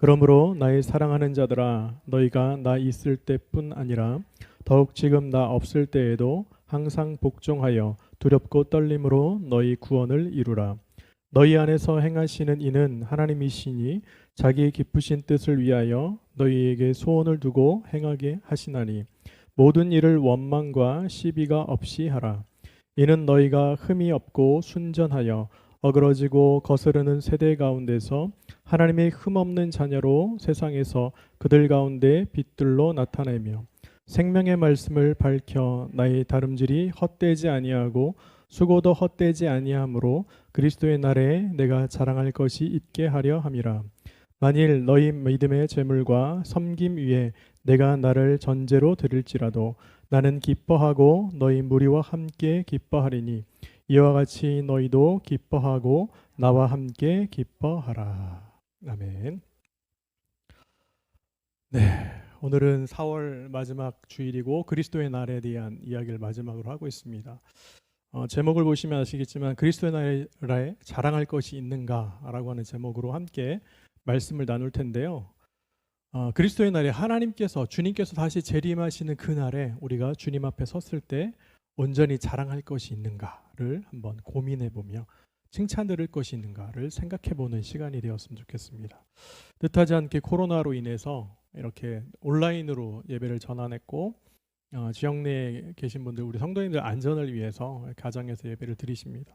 그러므로 나의 사랑하는 자들아, 너희가 나 있을 때뿐 아니라 더욱 지금 나 없을 때에도 항상 복종하여 두렵고 떨림으로 너희 구원을 이루라. 너희 안에서 행하시는 이는 하나님이시니 자기의 기쁘신 뜻을 위하여 너희에게 소원을 두고 행하게 하시나니 모든 일을 원망과 시비가 없이 하라. 이는 너희가 흠이 없고 순전하여 어그러지고 거스르는 세대 가운데서 하나님의 흠없는 자녀로 세상에서 그들 가운데 빛들로 나타내며 생명의 말씀을 밝혀 나의 다름질이 헛되지 아니하고 수고도 헛되지 아니하므로 그리스도의 날에 내가 자랑할 것이 있게 하려 함이라. 만일 너희 믿음의 재물과 섬김 위에 내가 나를 전제로 드릴지라도 나는 기뻐하고 너희 무리와 함께 기뻐하리니 이와 같이 너희도 기뻐하고 나와 함께 기뻐하라. 아멘. 네, 오늘은 4월 마지막 주일이고 그리스도의 날에 대한 이야기를 마지막으로 하고 있습니다. 제목을 보시면 아시겠지만 그리스도의 날에 자랑할 것이 있는가라고 하는 제목으로 함께 말씀을 나눌 텐데요. 그리스도의 날에 하나님께서 주님께서 다시 재림하시는 그날에 우리가 주님 앞에 섰을 때 온전히 자랑할 것이 있는가를 한번 고민해 보며 칭찬 들을 것이 있는가를 생각해 보는 시간이 되었으면 좋겠습니다. 뜻하지 않게 코로나로 인해서 이렇게 온라인으로 예배를 전환했고 지역 내에 계신 분들 우리 성도님들 안전을 위해서 가정에서 예배를 드리십니다.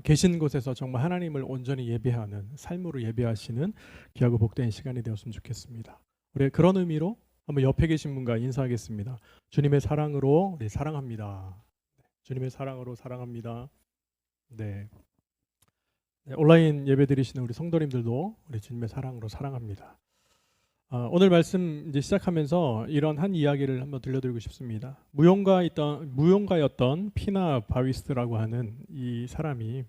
계신 곳에서 정말 하나님을 온전히 예배하는 삶으로 예배하시는 귀하고 복된 시간이 되었으면 좋겠습니다. 우리 그런 의미로 한번 옆에 계신 분과 인사하겠습니다. 주님의 사랑으로 우리 사랑합니다. 주님의 사랑으로 사랑합니다. 네. 온라인 예배 드리시는 우리 성도님들도 우리 주님의 사랑으로 사랑합니다. 오늘 말씀 이제 시작하면서 이런 한 이야기를 한번 들려드리고 싶습니다. 무용가였던 피나 바위스트라고 하는 이 사람이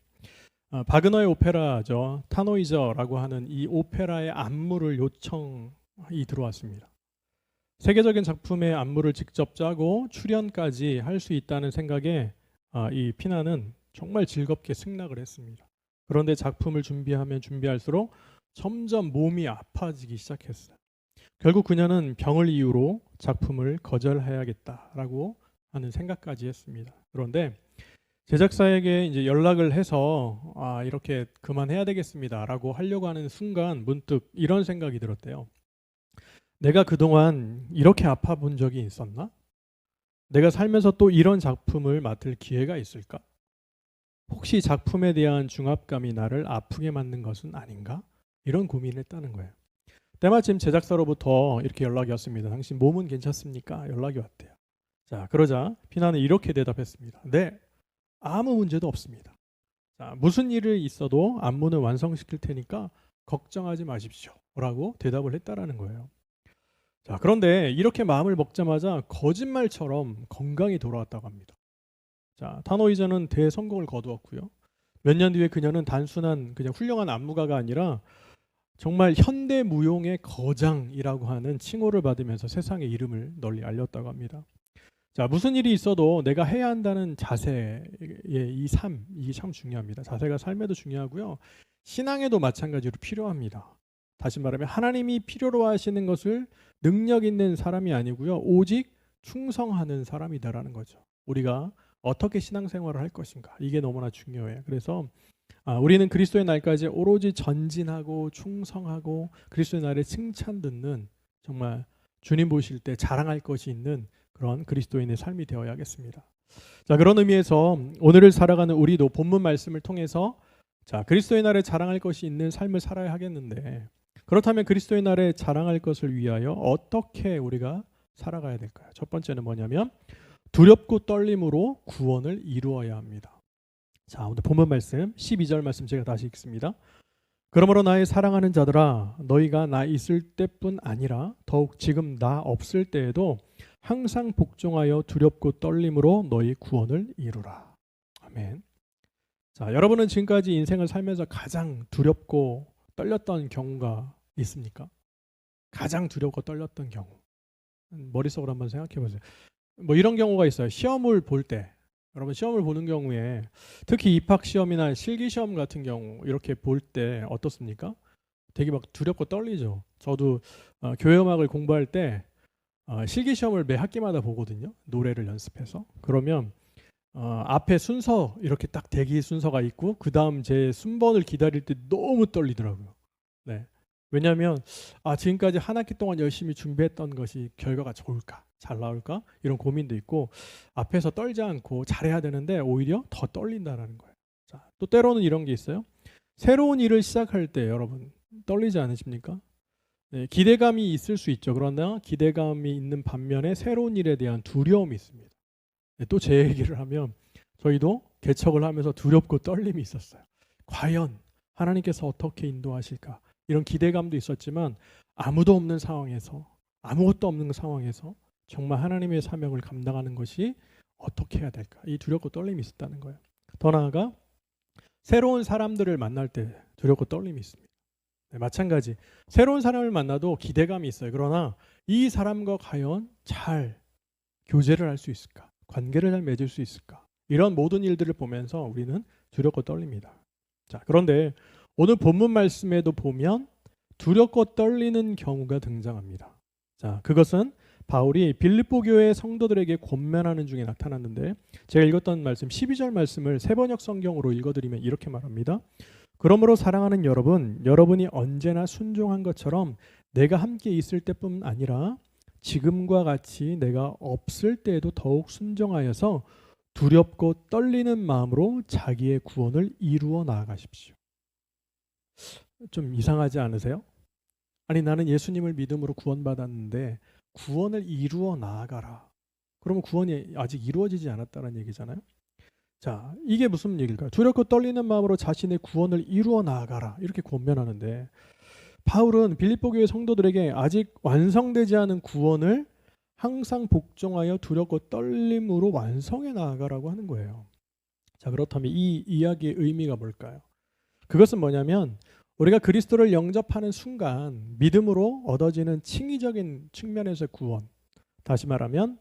바그너의 오페라죠. 타노이저라고 하는 이 오페라의 안무를 요청이 들어왔습니다. 세계적인 작품의 안무를 직접 짜고 출연까지 할 수 있다는 생각에 이 피나는 정말 즐겁게 승낙을 했습니다. 그런데 작품을 준비하면 준비할수록 점점 몸이 아파지기 시작했어요. 결국 그녀는 병을 이유로 작품을 거절해야겠다라고 하는 생각까지 했습니다. 그런데 제작사에게 이제 연락을 해서 이렇게 그만해야 되겠습니다라고 하려고 하는 순간 문득 이런 생각이 들었대요. 내가 그동안 이렇게 아파 본 적이 있었나? 내가 살면서 또 이런 작품을 맡을 기회가 있을까? 혹시 작품에 대한 중압감이 나를 아프게 만든 것은 아닌가? 이런 고민을 했다는 거예요. 때마침 제작사로부터 이렇게 연락이 왔습니다. 당신 몸은 괜찮습니까? 연락이 왔대요. 자, 그러자 피나는 이렇게 대답했습니다. 네, 아무 문제도 없습니다. 자, 무슨 일이 있어도 안무는 완성시킬 테니까 걱정하지 마십시오. 라고 대답을 했다라는 거예요. 자, 그런데 이렇게 마음을 먹자마자 거짓말처럼 건강이 돌아왔다고 합니다. 자, 타노이저는 대성공을 거두었고요. 몇 년 뒤에 그녀는 단순한 그냥 훌륭한 안무가가 아니라 정말 현대 무용의 거장이라고 하는 칭호를 받으면서 세상의 이름을 널리 알렸다고 합니다. 자, 무슨 일이 있어도 내가 해야 한다는 자세의 이 삶, 이게 참 중요합니다. 자세가 삶에도 중요하고요. 신앙에도 마찬가지로 필요합니다. 다시 말하면 하나님이 필요로 하시는 것을 능력 있는 사람이 아니고요. 오직 충성하는 사람이다라는 거죠. 우리가 어떻게 신앙생활을 할 것인가. 이게 너무나 중요해요. 그래서 우리는 그리스도의 날까지 오로지 전진하고 충성하고 그리스도의 날에 칭찬 듣는 정말 주님 보실 때 자랑할 것이 있는 그런 그리스도인의 삶이 되어야겠습니다. 자, 그런 의미에서 오늘을 살아가는 우리도 본문 말씀을 통해서 자, 그리스도의 날에 자랑할 것이 있는 삶을 살아야 하겠는데 그렇다면 그리스도의 날에 자랑할 것을 위하여 어떻게 우리가 살아가야 될까요? 첫 번째는 뭐냐면 두렵고 떨림으로 구원을 이루어야 합니다. 자, 오늘 본문 말씀 12절 말씀 제가 다시 읽습니다. 그러므로 나의 사랑하는 자들아 너희가 나 있을 때뿐 아니라 더욱 지금 나 없을 때에도 항상 복종하여 두렵고 떨림으로 너희 구원을 이루라. 아멘. 자, 여러분은 지금까지 인생을 살면서 가장 두렵고 떨렸던 경우가 있습니까? 가장 두렵고 떨렸던 경우. 머릿속으로 한번 생각해 보세요. 뭐 이런 경우가 있어요. 시험을 볼 때 여러분 시험을 보는 경우에 특히 입학 시험이나 실기 시험 같은 경우 이렇게 볼 때 어떻습니까? 되게 막 두렵고 떨리죠. 저도 교회 음악을 공부할 때 실기 시험을 매 학기마다 보거든요. 노래를 연습해서. 그러면 앞에 순서 이렇게 딱 대기 순서가 있고 그 다음 제 순번을 기다릴 때 너무 떨리더라고요. 네. 왜냐하면 지금까지 한 학기 동안 열심히 준비했던 것이 결과가 좋을까, 잘 나올까 이런 고민도 있고 앞에서 떨지 않고 잘해야 되는데 오히려 더 떨린다라는 거예요. 자, 또 때로는 이런 게 있어요. 새로운 일을 시작할 때 여러분 떨리지 않으십니까? 네, 기대감이 있을 수 있죠. 그러나 기대감이 있는 반면에 새로운 일에 대한 두려움이 있습니다. 네, 또 제 얘기를 하면 저희도 개척을 하면서 두렵고 떨림이 있었어요. 과연 하나님께서 어떻게 인도하실까? 이런 기대감도 있었지만 아무도 없는 상황에서 아무것도 없는 상황에서 정말 하나님의 사명을 감당하는 것이 어떻게 해야 될까? 이 두렵고 떨림이 있었다는 거예요. 더 나아가 새로운 사람들을 만날 때 두렵고 떨림이 있습니다. 네, 마찬가지 새로운 사람을 만나도 기대감이 있어요. 그러나 이 사람과 과연 잘 교제를 할 수 있을까? 관계를 잘 맺을 수 있을까? 이런 모든 일들을 보면서 우리는 두렵고 떨립니다. 자, 그런데 오늘 본문 말씀에도 보면 두렵고 떨리는 경우가 등장합니다. 자, 그것은 바울이 빌립보 교회 성도들에게 권면하는 중에 나타났는데 제가 읽었던 말씀 12절 말씀을 세번역 성경으로 읽어드리면 이렇게 말합니다. 그러므로 사랑하는 여러분, 여러분이 언제나 순종한 것처럼 내가 함께 있을 때뿐 아니라 지금과 같이 내가 없을 때에도 더욱 순종하여서 두렵고 떨리는 마음으로 자기의 구원을 이루어 나아가십시오. 좀 이상하지 않으세요? 아니 나는 예수님을 믿음으로 구원받았는데 구원을 이루어 나아가라. 그러면 구원이 아직 이루어지지 않았다는 얘기잖아요. 자, 이게 무슨 얘기일까요? 두렵고 떨리는 마음으로 자신의 구원을 이루어 나아가라. 이렇게 권면하는데 바울은 빌립보 교회 성도들에게 아직 완성되지 않은 구원을 항상 복종하여 두렵고 떨림으로 완성해 나아가라고 하는 거예요. 자, 그렇다면 이 이야기의 의미가 뭘까요? 그것은 뭐냐면 우리가 그리스도를 영접하는 순간 믿음으로 얻어지는 칭의적인 측면에서의 구원, 다시 말하면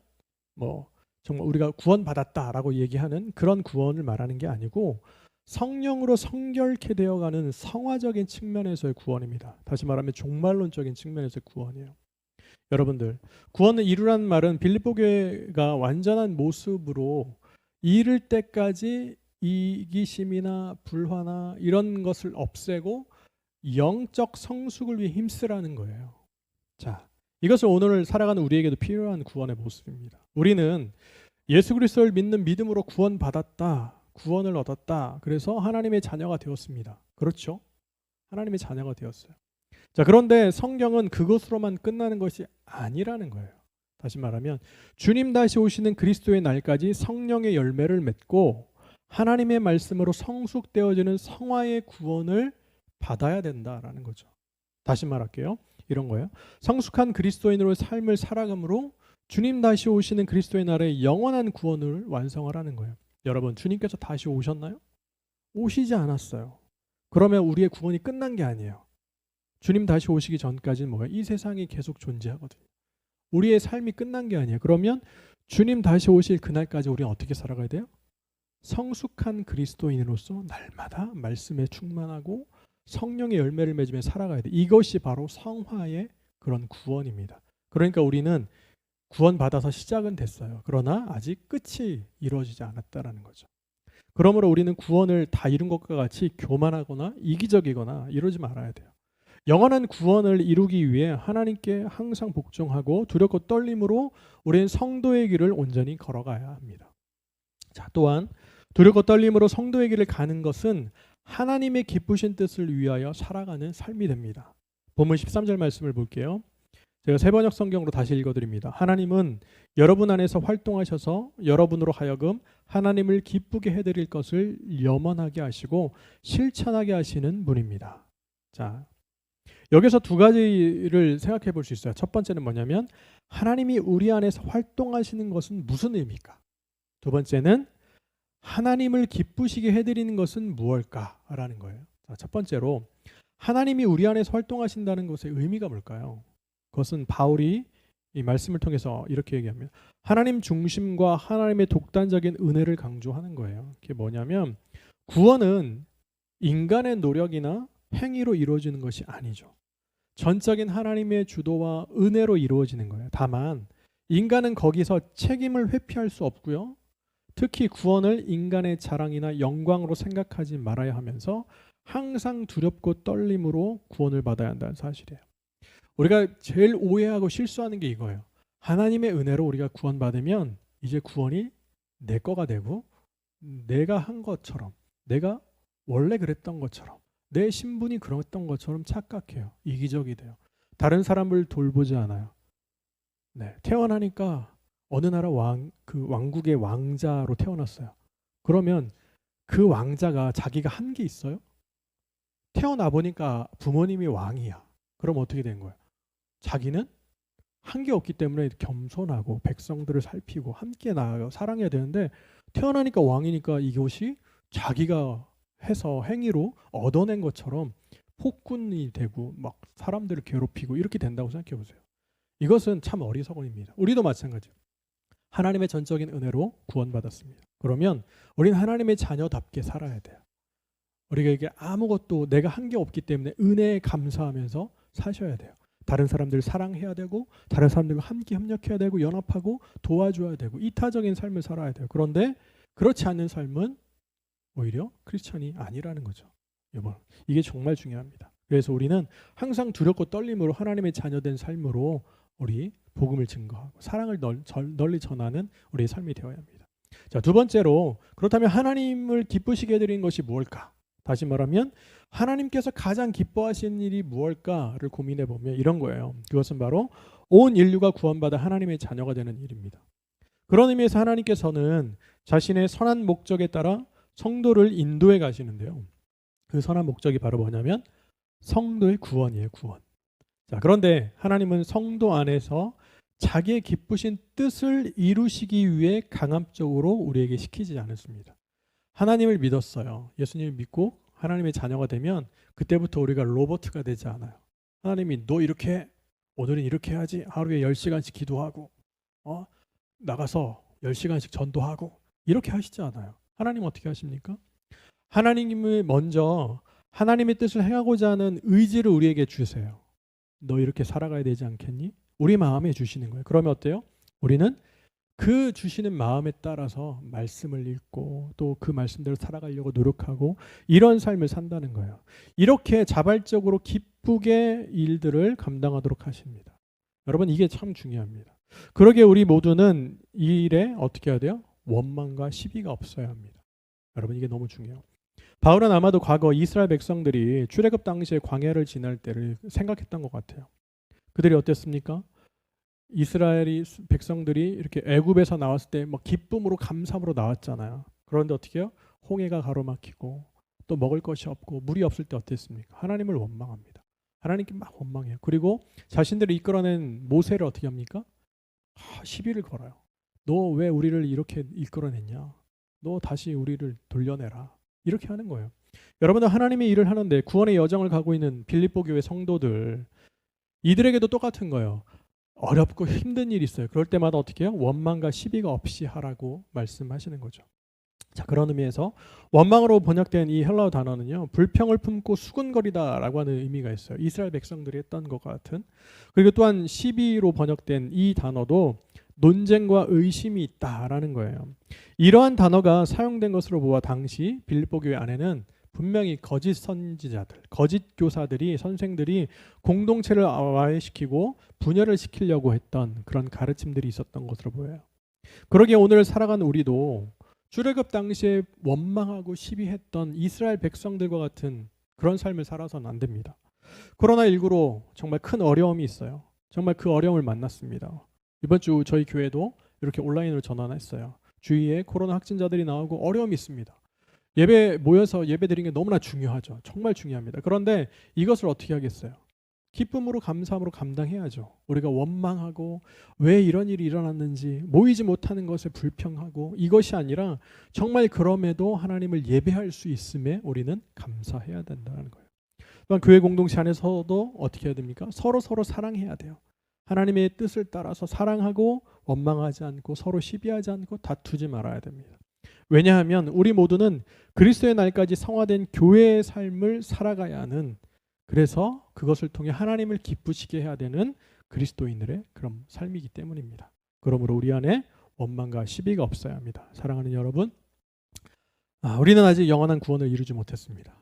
정말 우리가 구원받았다라고 얘기하는 그런 구원을 말하는 게 아니고 성령으로 성결케 되어가는 성화적인 측면에서의 구원입니다. 다시 말하면 종말론적인 측면에서의 구원이에요. 여러분들, 구원을 이루라는 말은 빌립보 교회가 완전한 모습으로 이를 때까지 이기심이나 불화나 이런 것을 없애고 영적 성숙을 위해 힘쓰라는 거예요. 자, 이것을 오늘 살아가는 우리에게도 필요한 구원의 모습입니다. 우리는 예수 그리스도를 믿는 믿음으로 구원받았다, 구원을 얻었다. 그래서 하나님의 자녀가 되었습니다. 그렇죠? 하나님의 자녀가 되었어요. 자, 그런데 성경은 그것으로만 끝나는 것이 아니라는 거예요. 다시 말하면 주님 다시 오시는 그리스도의 날까지 성령의 열매를 맺고 하나님의 말씀으로 성숙되어지는 성화의 구원을 받아야 된다라는 거죠. 다시 말할게요. 이런 거예요. 성숙한 그리스도인으로의 삶을 살아감으로 주님 다시 오시는 그리스도의 날에 영원한 구원을 완성하라는 거예요. 여러분, 주님께서 다시 오셨나요? 오시지 않았어요. 그러면 우리의 구원이 끝난 게 아니에요. 주님 다시 오시기 전까지는 뭐예요? 이 세상이 계속 존재하거든요. 우리의 삶이 끝난 게 아니에요. 그러면 주님 다시 오실 그날까지 우리는 어떻게 살아가야 돼요? 성숙한 그리스도인으로서 날마다 말씀에 충만하고 성령의 열매를 맺으며 살아가야 돼. 이것이 바로 성화의 그런 구원입니다. 그러니까 우리는 구원받아서 시작은 됐어요. 그러나 아직 끝이 이루어지지 않았다라는 거죠. 그러므로 우리는 구원을 다 이룬 것과 같이 교만하거나 이기적이거나 이러지 말아야 돼요. 영원한 구원을 이루기 위해 하나님께 항상 복종하고 두렵고 떨림으로 우리는 성도의 길을 온전히 걸어가야 합니다. 자, 또한 두렵고 떨림으로 성도의 길을 가는 것은 하나님의 기쁘신 뜻을 위하여 살아가는 삶이 됩니다. 본문 13절 말씀을 볼게요. 제가 세번역 성경으로 다시 읽어드립니다. 하나님은 여러분 안에서 활동하셔서 여러분으로 하여금 하나님을 기쁘게 해드릴 것을 염원하게 하시고 실천하게 하시는 분입니다. 자, 여기서 두 가지를 생각해 볼 수 있어요. 첫 번째는 뭐냐면 하나님이 우리 안에서 활동하시는 것은 무슨 의미일까? 두 번째는 하나님을 기쁘시게 해드리는 것은 무엇일까라는 거예요. 자, 첫 번째로 하나님이 우리 안에서 활동하신다는 것의 의미가 뭘까요? 그것은 바울이 이 말씀을 통해서 이렇게 얘기합니다. 하나님 중심과 하나님의 독단적인 은혜를 강조하는 거예요. 그게 뭐냐면 구원은 인간의 노력이나 행위로 이루어지는 것이 아니죠. 전적인 하나님의 주도와 은혜로 이루어지는 거예요. 다만 인간은 거기서 책임을 회피할 수 없고요. 특히 구원을 인간의 자랑이나 영광으로 생각하지 말아야 하면서 항상 두렵고 떨림으로 구원을 받아야 한다는 사실이에요. 우리가 제일 오해하고 실수하는 게 이거예요. 하나님의 은혜로 우리가 구원받으면 이제 구원이 내 거가 되고 내가 한 것처럼, 내가 원래 그랬던 것처럼, 내 신분이 그랬던 것처럼 착각해요. 이기적이 돼요. 다른 사람을 돌보지 않아요. 네, 태어나니까 어느 나라 왕국의 왕자로 태어났어요. 그러면 그 왕자가 자기가 한 게 있어요? 태어나 보니까 부모님이 왕이야. 그럼 어떻게 된 거예요? 자기는 한 게 없기 때문에 겸손하고 백성들을 살피고 함께 나아가 사랑해야 되는데 태어나니까 왕이니까 이것이 자기가 해서 행위로 얻어낸 것처럼 폭군이 되고 막 사람들을 괴롭히고 이렇게 된다고 생각해 보세요. 이것은 참 어리석음입니다. 우리도 마찬가지예요. 하나님의 전적인 은혜로 구원받았습니다. 그러면 우리는 하나님의 자녀답게 살아야 돼요. 우리가 이게 아무것도 내가 한 게 없기 때문에 은혜에 감사하면서 사셔야 돼요. 다른 사람들을 사랑해야 되고 다른 사람들과 함께 협력해야 되고 연합하고 도와줘야 되고 이타적인 삶을 살아야 돼요. 그런데 그렇지 않는 삶은 오히려 크리스천이 아니라는 거죠. 여러분, 이게 정말 중요합니다. 그래서 우리는 항상 두렵고 떨림으로 하나님의 자녀된 삶으로 우리 복음을 증거하고 사랑을 널리 전하는 우리의 삶이 되어야 합니다. 자, 두 번째로 그렇다면 하나님을 기쁘시게 해드리는 것이 무엇일까? 다시 말하면 하나님께서 가장 기뻐하시는 일이 무엇일까를 고민해 보면 이런 거예요. 그것은 바로 온 인류가 구원받아 하나님의 자녀가 되는 일입니다. 그런 의미에서 하나님께서는 자신의 선한 목적에 따라 성도를 인도해 가시는데요. 그 선한 목적이 바로 뭐냐면 성도의 구원이에요. 구원. 자, 그런데 하나님은 성도 안에서 자기의 기쁘신 뜻을 이루시기 위해 강압적으로 우리에게 시키지 않습니다. 하나님을 믿었어요. 예수님을 믿고 하나님의 자녀가 되면 그때부터 우리가 로봇가 되지 않아요. 하나님이 너 이렇게 해. 오늘은 이렇게 해야지. 하루에 10시간씩 기도하고 나가서 10시간씩 전도하고 이렇게 하시지 않아요. 하나님 어떻게 하십니까? 하나님이 먼저 하나님의 뜻을 행하고자 하는 의지를 우리에게 주세요. 너 이렇게 살아가야 되지 않겠니? 우리 마음에 주시는 거예요. 그러면 어때요? 우리는 그 주시는 마음에 따라서 말씀을 읽고 또 그 말씀대로 살아가려고 노력하고 이런 삶을 산다는 거예요. 이렇게 자발적으로 기쁘게 일들을 감당하도록 하십니다. 여러분, 이게 참 중요합니다. 그러기에 우리 모두는 이 일에 어떻게 해야 돼요? 원망과 시비가 없어야 합니다. 여러분, 이게 너무 중요해요. 바울은 아마도 과거 이스라엘 백성들이 출애굽 당시에 광야를 지날 때를 생각했던 것 같아요. 그들이 어땠습니까? 이스라엘이 백성들이 이렇게 애굽에서 나왔을 때 막 기쁨으로 감사함으로 나왔잖아요. 그런데 어떻게 해요? 홍해가 가로막히고 또 먹을 것이 없고 물이 없을 때 어땠습니까? 하나님을 원망합니다. 하나님께 막 원망해요. 그리고 자신들을 이끌어낸 모세를 어떻게 합니까? 시비를 걸어요. 너 왜 우리를 이렇게 이끌어냈냐? 너 다시 우리를 돌려내라. 이렇게 하는 거예요. 여러분은 하나님의 일을 하는데 구원의 여정을 가고 있는 빌립보 교회 성도들, 이들에게도 똑같은 거예요. 어렵고 힘든 일이 있어요. 그럴 때마다 어떻게 해요? 원망과 시비가 없이 하라고 말씀하시는 거죠. 자, 그런 의미에서 원망으로 번역된 이 헬라어 단어는요, 불평을 품고 수군거리다라고 하는 의미가 있어요. 이스라엘 백성들이 했던 것 같은. 그리고 또한 시비로 번역된 이 단어도 논쟁과 의심이 있다라는 거예요. 이러한 단어가 사용된 것으로 보아 당시 빌립보 교회 안에는 분명히 거짓 선지자들, 거짓 교사들이, 선생들이 공동체를 와해시키고 분열을 시키려고 했던 그런 가르침들이 있었던 것으로 보여요. 그러기에 오늘 살아가는 우리도 출애굽 당시에 원망하고 시비했던 이스라엘 백성들과 같은 그런 삶을 살아서는 안 됩니다. 코로나19로 정말 큰 어려움이 있어요. 정말 그 어려움을 만났습니다. 이번 주 저희 교회도 이렇게 온라인으로 전환했어요. 주위에 코로나 확진자들이 나오고 어려움이 있습니다. 예배 모여서 예배 드리는 게 너무나 중요하죠. 정말 중요합니다. 그런데 이것을 어떻게 하겠어요? 기쁨으로 감사함으로 감당해야죠. 우리가 원망하고 왜 이런 일이 일어났는지 모이지 못하는 것에 불평하고 이것이 아니라 정말 그럼에도 하나님을 예배할 수 있음에 우리는 감사해야 된다는 거예요. 또한 교회 공동체 안에서도 어떻게 해야 됩니까? 서로 사랑해야 돼요. 하나님의 뜻을 따라서 사랑하고 원망하지 않고 서로 시비하지 않고 다투지 말아야 됩니다. 왜냐하면 우리 모두는 그리스도의 날까지 성화된 교회의 삶을 살아가야 하는, 그래서 그것을 통해 하나님을 기쁘시게 해야 되는 그리스도인들의 그런 삶이기 때문입니다. 그러므로 우리 안에 원망과 시비가 없어야 합니다. 사랑하는 여러분, 우리는 아직 영원한 구원을 이루지 못했습니다.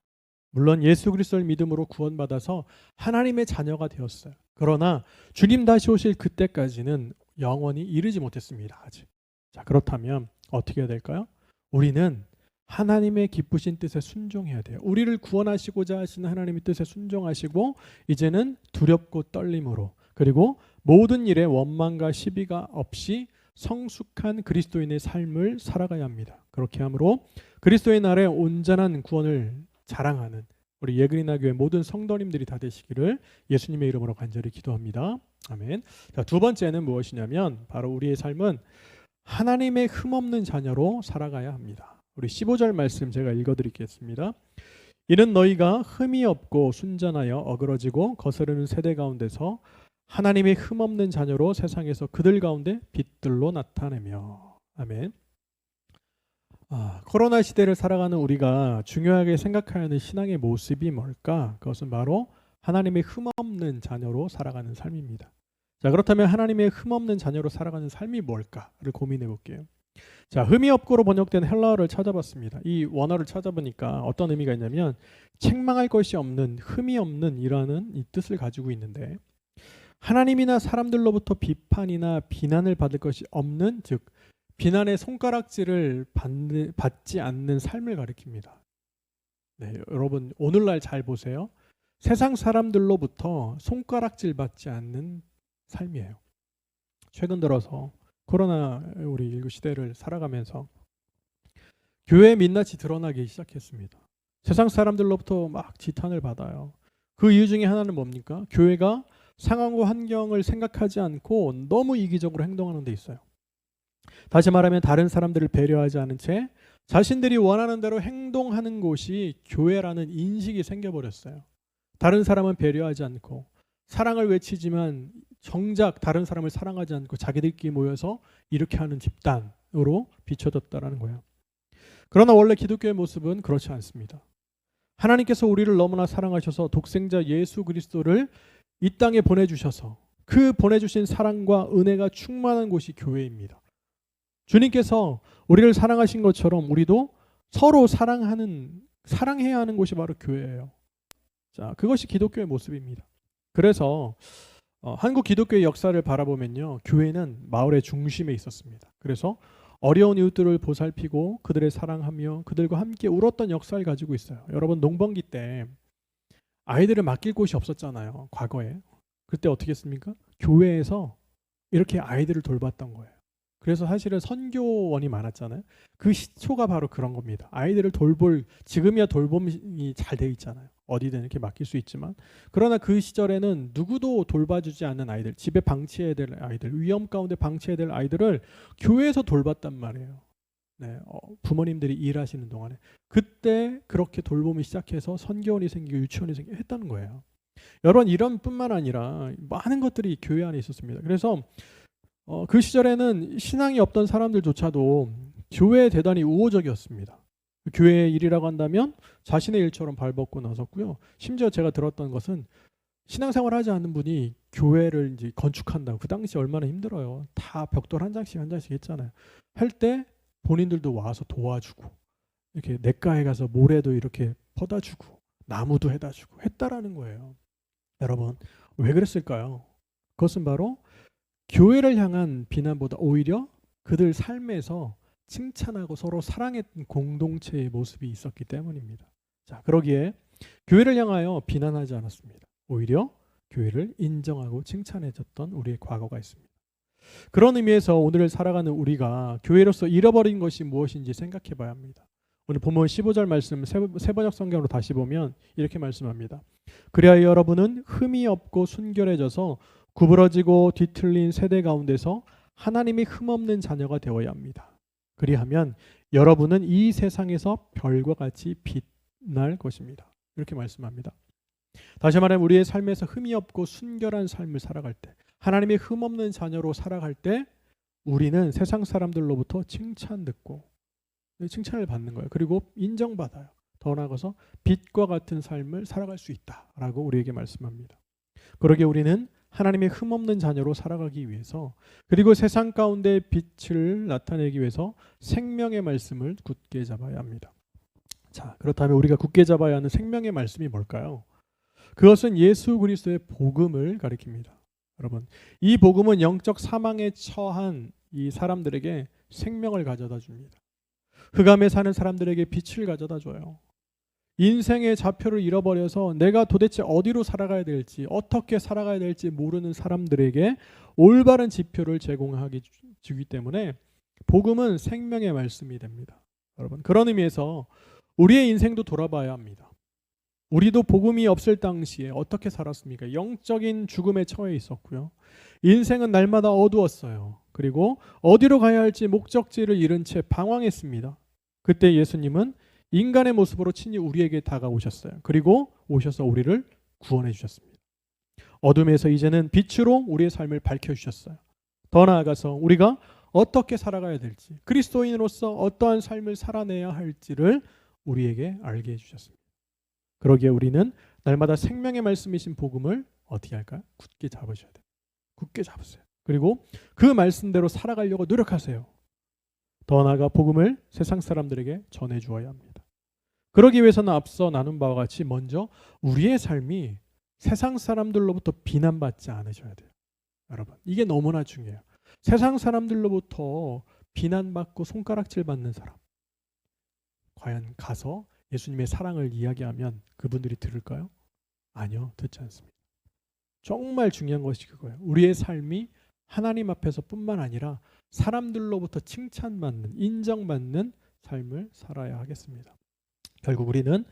물론 예수 그리스도를 믿음으로 구원받아서 하나님의 자녀가 되었어요. 그러나 주님 다시 오실 그때까지는 영원히 이르지 못했습니다. 아직. 자, 그렇다면 어떻게 해야 될까요? 우리는 하나님의 기쁘신 뜻에 순종해야 돼요. 우리를 구원하시고자 하시는 하나님의 뜻에 순종하시고, 이제는 두렵고 떨림으로, 그리고 모든 일에 원망과 시비가 없이 성숙한 그리스도인의 삶을 살아가야 합니다. 그렇게 함으로 그리스도의 날에 온전한 구원을 자랑하는 우리 예그리나 교회 모든 성도님들이 다 되시기를 예수님의 이름으로 간절히 기도합니다. 아멘. 자, 두 번째는 무엇이냐면 바로 우리의 삶은 하나님의 흠없는 자녀로 살아가야 합니다. 우리 15절 말씀 제가 읽어드리겠습니다. 이는 너희가 흠이 없고 순전하여 어그러지고 거스르는 세대 가운데서 하나님의 흠없는 자녀로 세상에서 그들 가운데 빛들로 나타내며. 아멘. 코로나 시대를 살아가는 우리가 중요하게 생각해야 하는 신앙의 모습이 뭘까? 그것은 바로 하나님의 흠없는 자녀로 살아가는 삶입니다. 자, 그렇다면 하나님의 흠없는 자녀로 살아가는 삶이 뭘까를 고민해 볼게요. 자, 흠이 없고로 번역된 헬라어를 찾아봤습니다. 이 원어를 찾아보니까 어떤 의미가 있냐면 책망할 것이 없는, 흠이 없는 이라는 이 뜻을 가지고 있는데, 하나님이나 사람들로부터 비판이나 비난을 받을 것이 없는, 즉 비난의 손가락질을 받지 않는 삶을 가리킵니다. 네, 여러분 오늘날 잘 보세요. 세상 사람들로부터 손가락질 받지 않는 삶이에요. 최근 들어서 코로나19 시대를 살아가면서 교회의 민낯이 드러나기 시작했습니다. 세상 사람들로부터 막 지탄을 받아요. 그 이유 중에 하나는 뭡니까? 교회가 상황과 환경을 생각하지 않고 너무 이기적으로 행동하는 데 있어요. 다시 말하면 다른 사람들을 배려하지 않은 채 자신들이 원하는 대로 행동하는 곳이 교회라는 인식이 생겨버렸어요. 다른 사람은 배려하지 않고 사랑을 외치지만 정작 다른 사람을 사랑하지 않고 자기들끼리 모여서 이렇게 하는 집단으로 비춰졌다는 거예요. 그러나 원래 기독교의 모습은 그렇지 않습니다. 하나님께서 우리를 너무나 사랑하셔서 독생자 예수 그리스도를 이 땅에 보내주셔서 그 보내주신 사랑과 은혜가 충만한 곳이 교회입니다. 주님께서 우리를 사랑하신 것처럼 우리도 서로 사랑해야 하는 곳이 바로 교회예요. 자, 그것이 기독교의 모습입니다. 그래서 한국 기독교의 역사를 바라보면요, 교회는 마을의 중심에 있었습니다. 그래서 어려운 이웃들을 보살피고 그들을 사랑하며 그들과 함께 울었던 역사를 가지고 있어요. 여러분, 농번기 때 아이들을 맡길 곳이 없었잖아요, 과거에. 그때 어떻게 했습니까? 교회에서 이렇게 아이들을 돌봤던 거예요. 그래서 사실은 선교원이 많았잖아요. 그 시초가 바로 그런 겁니다. 아이들을 지금이야 돌봄이 잘 돼 있잖아요. 어디든 이렇게 맡길 수 있지만, 그러나 그 시절에는 누구도 돌봐주지 않는 아이들, 집에 방치해야 될 아이들, 위험 가운데 방치해야 될 아이들을 교회에서 돌봤단 말이에요. 네, 부모님들이 일하시는 동안에. 그때 그렇게 돌봄이 시작해서 선교원이 생기고 유치원이 생기고 했다는 거예요. 여러분, 이런 뿐만 아니라 많은 것들이 교회 안에 있었습니다. 그래서 그 시절에는 신앙이 없던 사람들조차도 교회에 대단히 우호적이었습니다. 교회의 일이라고 한다면 자신의 일처럼 발벗고 나섰고요. 심지어 제가 들었던 것은 신앙생활 하지 않는 분이 교회를 이제 건축한다고, 그 당시 얼마나 힘들어요. 다 벽돌 한 장씩 했잖아요. 할 때 본인들도 와서 도와주고, 이렇게 냇가에 가서 모래도 이렇게 퍼다주고 나무도 해다주고 했다라는 거예요. 여러분, 왜 그랬을까요? 그것은 바로 교회를 향한 비난보다 오히려 그들 삶에서 칭찬하고 서로 사랑했던 공동체의 모습이 있었기 때문입니다. 자, 그러기에 교회를 향하여 비난하지 않았습니다. 오히려 교회를 인정하고 칭찬해줬던 우리의 과거가 있습니다. 그런 의미에서 오늘을 살아가는 우리가 교회로서 잃어버린 것이 무엇인지 생각해 봐야 합니다. 오늘 본문 15절 말씀 세번역 성경으로 다시 보면 이렇게 말씀합니다. 그리하여 여러분은 흠이 없고 순결해져서 구부러지고 뒤틀린 세대 가운데서 하나님이 흠없는 자녀가 되어야 합니다. 그리하면 여러분은 이 세상에서 별과 같이 빛날 것입니다. 이렇게 말씀합니다. 다시 말하면 우리의 삶에서 흠이 없고 순결한 삶을 살아갈 때, 하나님의 흠없는 자녀로 살아갈 때 우리는 세상 사람들로부터 칭찬 듣고 칭찬을 받는 거예요. 그리고 인정받아요. 더 나아가서 빛과 같은 삶을 살아갈 수 있다라고 우리에게 말씀합니다. 그러기에 우리는 하나님의 흠없는 자녀로 살아가기 위해서, 그리고 세상 가운데 빛을 나타내기 위해서 생명의 말씀을 굳게 잡아야 합니다. 자, 그렇다면 우리가 굳게 잡아야 하는 생명의 말씀이 뭘까요? 그것은 예수 그리스도의 복음을 가리킵니다. 여러분, 이 복음은 영적 사망에 처한 이 사람들에게 생명을 가져다 줍니다. 흑암에 사는 사람들에게 빛을 가져다 줘요. 인생의 좌표를 잃어버려서 내가 도대체 어디로 살아가야 될지, 어떻게 살아가야 될지 모르는 사람들에게 올바른 지표를 제공하기 주기 때문에 복음은 생명의 말씀이 됩니다. 여러분, 그런 의미에서 우리의 인생도 돌아봐야 합니다. 우리도 복음이 없을 당시에 어떻게 살았습니까? 영적인 죽음에 처해 있었고요. 인생은 날마다 어두웠어요. 그리고 어디로 가야 할지 목적지를 잃은 채 방황했습니다. 그때 예수님은 인간의 모습으로 친히 우리에게 다가오셨어요. 그리고 오셔서 우리를 구원해 주셨습니다. 어둠에서 이제는 빛으로 우리의 삶을 밝혀주셨어요. 더 나아가서 우리가 어떻게 살아가야 될지, 그리스도인으로서 어떠한 삶을 살아내야 할지를 우리에게 알게 해주셨습니다. 그러기에 우리는 날마다 생명의 말씀이신 복음을 어떻게 할까요? 굳게 잡으셔야 돼요. 굳게 잡으세요. 그리고 그 말씀대로 살아가려고 노력하세요. 더 나아가 복음을 세상 사람들에게 전해주어야 합니다. 그러기 위해서는 앞서 나눈 바와 같이 먼저 우리의 삶이 세상 사람들로부터 비난받지 않으셔야 돼요. 여러분, 이게 너무나 중요해요. 세상 사람들로부터 비난받고 손가락질 받는 사람, 과연 가서 예수님의 사랑을 이야기하면 그분들이 들을까요? 아니요, 듣지 않습니다. 정말 중요한 것이 그거예요. 우리의 삶이 하나님 앞에서 뿐만 아니라 사람들로부터 칭찬받는, 인정받는 삶을 살아야 하겠습니다. 결국 우리는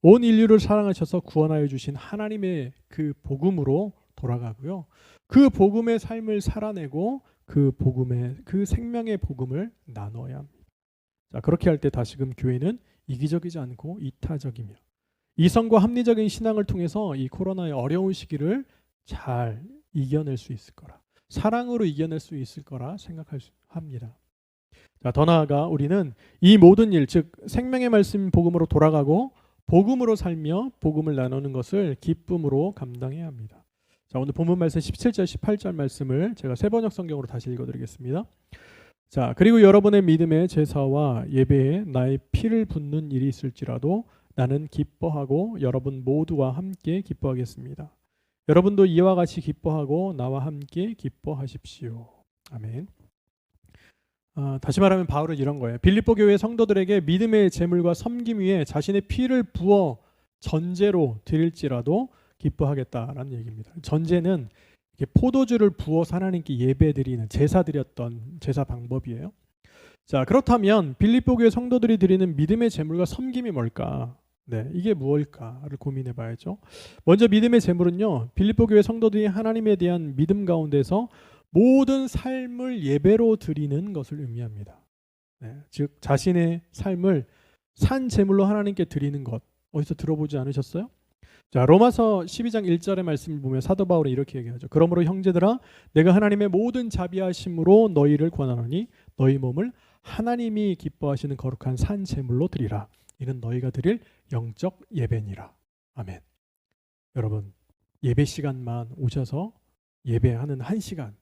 온 인류를 사랑하셔서 구원하여 주신 하나님의 그 복음으로 돌아가고요. 그 복음의 삶을 살아내고 그 복음의, 그 생명의 복음을 나눠야 합니다. 자, 그렇게 할 때 다시금 교회는 이기적이지 않고 이타적이며 이성과 합리적인 신앙을 통해서 이 코로나의 어려운 시기를 잘 이겨낼 수 있을 거라, 사랑으로 이겨낼 수 있을 거라 생각할 수 합니다. 자, 더 나아가 우리는 이 모든 일, 즉 생명의 말씀 복음으로 돌아가고 복음으로 살며 복음을 나누는 것을 기쁨으로 감당해야 합니다. 자, 오늘 본문 말씀 17절 18절 말씀을 제가 세번역 성경으로 다시 읽어드리겠습니다. 자, 그리고 여러분의 믿음의 제사와 예배에 나의 피를 붓는 일이 있을지라도 나는 기뻐하고 여러분 모두와 함께 기뻐하겠습니다. 여러분도 이와 같이 기뻐하고 나와 함께 기뻐하십시오. 아멘. 다시 말하면 바울은 이런 거예요. 빌립보 교회 성도들에게 믿음의 제물과 섬김 위에 자신의 피를 부어 전제로 드릴지라도 기뻐하겠다라는 얘기입니다. 전제는 포도주를 부어서 하나님께 예배드리는, 제사 드렸던 제사 방법이에요. 자, 그렇다면 빌립보 교회 성도들이 드리는 믿음의 제물과 섬김이 뭘까? 네, 이게 무엇일까를 고민해 봐야죠. 먼저 믿음의 제물은요, 빌립보 교회 성도들이 하나님에 대한 믿음 가운데서 모든 삶을 예배로 드리는 것을 의미합니다. 네, 즉 자신의 삶을 산 제물로 하나님께 드리는 것, 어디서 들어보지 않으셨어요? 자, 로마서 12장 1절의 말씀을 보면 사도 바울은 이렇게 얘기하죠. 그러므로 형제들아, 내가 하나님의 모든 자비하심으로 너희를 권하노니 너희 몸을 하나님이 기뻐하시는 거룩한 산 제물로 드리라. 이는 너희가 드릴 영적 예배니라. 아멘. 여러분, 예배 시간만 오셔서 예배하는 1시간,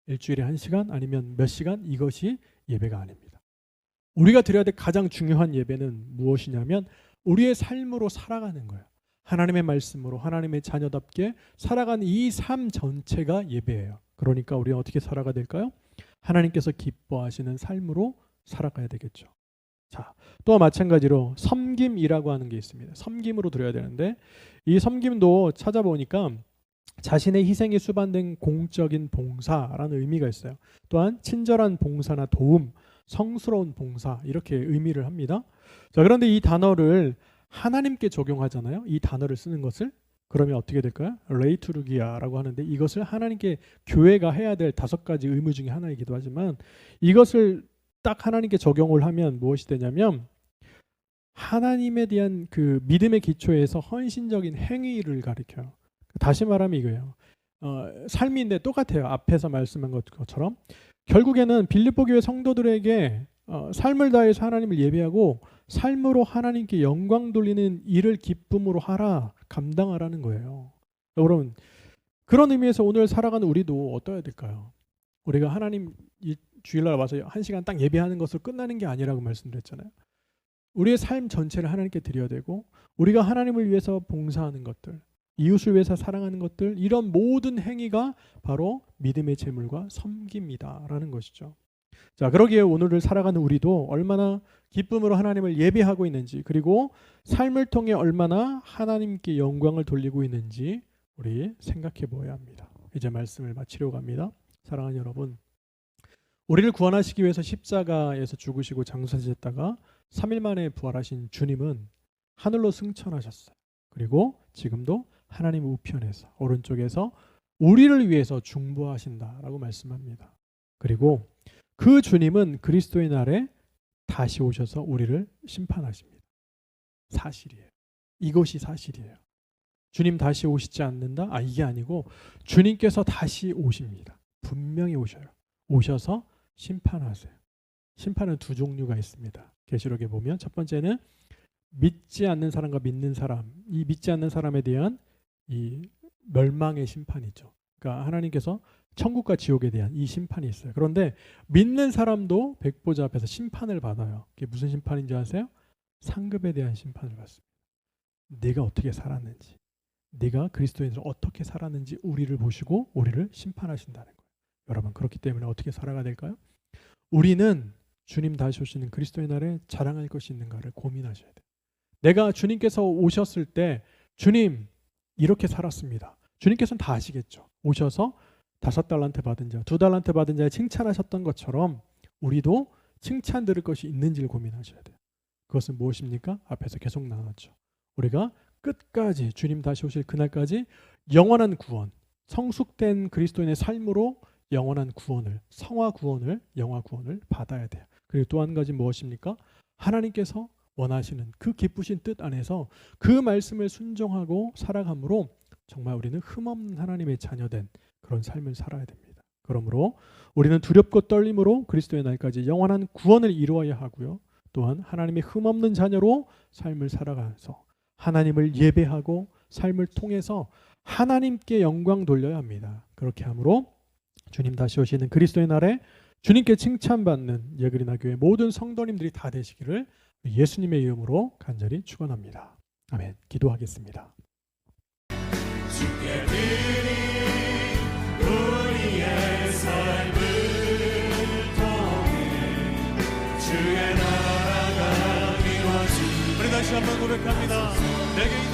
일주일에 1시간 아니면 몇 시간, 이것이 예배가 아닙니다. 우리가 드려야 될 가장 중요한 예배는 무엇이냐면 우리의 삶으로 살아가는 거예요. 하나님의 말씀으로 하나님의 자녀답게 살아가는 이 삶 전체가 예배예요. 그러니까 우리가 어떻게 살아가야 될까요? 하나님께서 기뻐하시는 삶으로 살아가야 되겠죠. 자, 또 마찬가지로 섬김이라고 하는 게 있습니다. 섬김으로 드려야 되는데 이 섬김도 찾아보니까 자신의 희생이 수반된 공적인 봉사라는 의미가 있어요. 또한 친절한 봉사나 도움, 성스러운 봉사, 이렇게 의미를 합니다. 자, 그런데 이 단어를 하나님께 적용하잖아요. 이 단어를 쓰는 것을. 그러면 어떻게 될까요? 레이투르기아라고 하는데 이것을 하나님께 교회가 해야 될 5가지 의무 중에 하나이기도 하지만 이것을 딱 하나님께 적용을 하면 무엇이 되냐면 하나님에 대한 그 믿음의 기초에서 헌신적인 행위를 가리켜요. 다시 말하면 이거예요. 삶인데 똑같아요. 앞에서 말씀한 것처럼 결국에는 빌립보 교회 성도들에게 삶을 다해서 하나님을 예배하고 삶으로 하나님께 영광 돌리는 일을 기쁨으로 하라, 감당하라는 거예요. 여러분, 그런 의미에서 오늘 살아가는 우리도 어떠해야 될까요? 우리가 하나님 이 주일날 와서 1시간 딱 예배하는 것으로 끝나는 게 아니라고 말씀드렸잖아요. 우리의 삶 전체를 하나님께 드려야 되고, 우리가 하나님을 위해서 봉사하는 것들, 이웃을 위해서 사랑하는 것들, 이런 모든 행위가 바로 믿음의 제물과 섬깁니다라는 것이죠. 자, 그러기에 오늘을 살아가는 우리도 얼마나 기쁨으로 하나님을 예배하고 있는지, 그리고 삶을 통해 얼마나 하나님께 영광을 돌리고 있는지 우리 생각해 보아야 합니다. 이제 말씀을 마치려고 합니다. 사랑하는 여러분, 우리를 구원하시기 위해서 십자가에서 죽으시고 장사되셨다가 3일 만에 부활하신 주님은 하늘로 승천하셨어요. 그리고 지금도 하나님 우편에서 오른쪽에서 우리를 위해서 중보하신다라고 말씀합니다. 그리고 그 주님은 그리스도의 날에 다시 오셔서 우리를 심판하십니다. 사실이에요. 이것이 사실이에요. 주님 다시 오시지 않는다? 이게 아니고 주님께서 다시 오십니다. 분명히 오셔요. 오셔서 심판하세요. 심판은 두 종류가 있습니다. 계시록에 보면 첫 번째는 믿지 않는 사람과 믿는 사람, 이 믿지 않는 사람에 대한 이 멸망의 심판이죠. 그러니까 하나님께서 천국과 지옥에 대한 이 심판이 있어요. 그런데 믿는 사람도 백보자 앞에서 심판을 받아요. 그게 무슨 심판인지 아세요? 상급에 대한 심판을 받습니다. 네가 어떻게 살았는지, 네가 그리스도인으로 어떻게 살았는지 우리를 보시고 우리를 심판하신다는 거예요. 여러분, 그렇기 때문에 어떻게 살아가야 될까요? 우리는 주님 다시 오시는 그리스도의 날에 자랑할 것이 있는가를 고민하셔야 돼요. 내가 주님께서 오셨을 때 주님 이렇게 살았습니다. 주님께서는 다 아시겠죠. 오셔서 5달란트 받은 자, 2달란트 받은 자에 칭찬하셨던 것처럼 우리도 칭찬 들을 것이 있는지를 고민하셔야 돼요. 그것은 무엇입니까? 앞에서 계속 나왔죠. 우리가 끝까지 주님 다시 오실 그날까지 영원한 구원, 성숙된 그리스도인의 삶으로 영원한 구원을, 성화 구원을, 영화 구원을 받아야 돼요. 그리고 또 한 가지 무엇입니까? 하나님께서 원하시는 그 기쁘신 뜻 안에서 그 말씀을 순종하고 살아감으로 정말 우리는 흠없는 하나님의 자녀된 그런 삶을 살아야 됩니다. 그러므로 우리는 두렵고 떨림으로 그리스도의 날까지 영원한 구원을 이루어야 하고요. 또한 하나님의 흠없는 자녀로 삶을 살아가면서 하나님을 예배하고 삶을 통해서 하나님께 영광 돌려야 합니다. 그렇게 함으로 주님 다시 오시는 그리스도의 날에 주님께 칭찬받는 예그리나 교회 모든 성도님들이 다 되시기를 예수님의 이름으로 간절히 축원합니다. 아멘. 기도하겠습니다. 주께 드린 우리의 삶을 통해 주의 나라가 이루어지게. 우리 다시 한번 고백합니다. 내게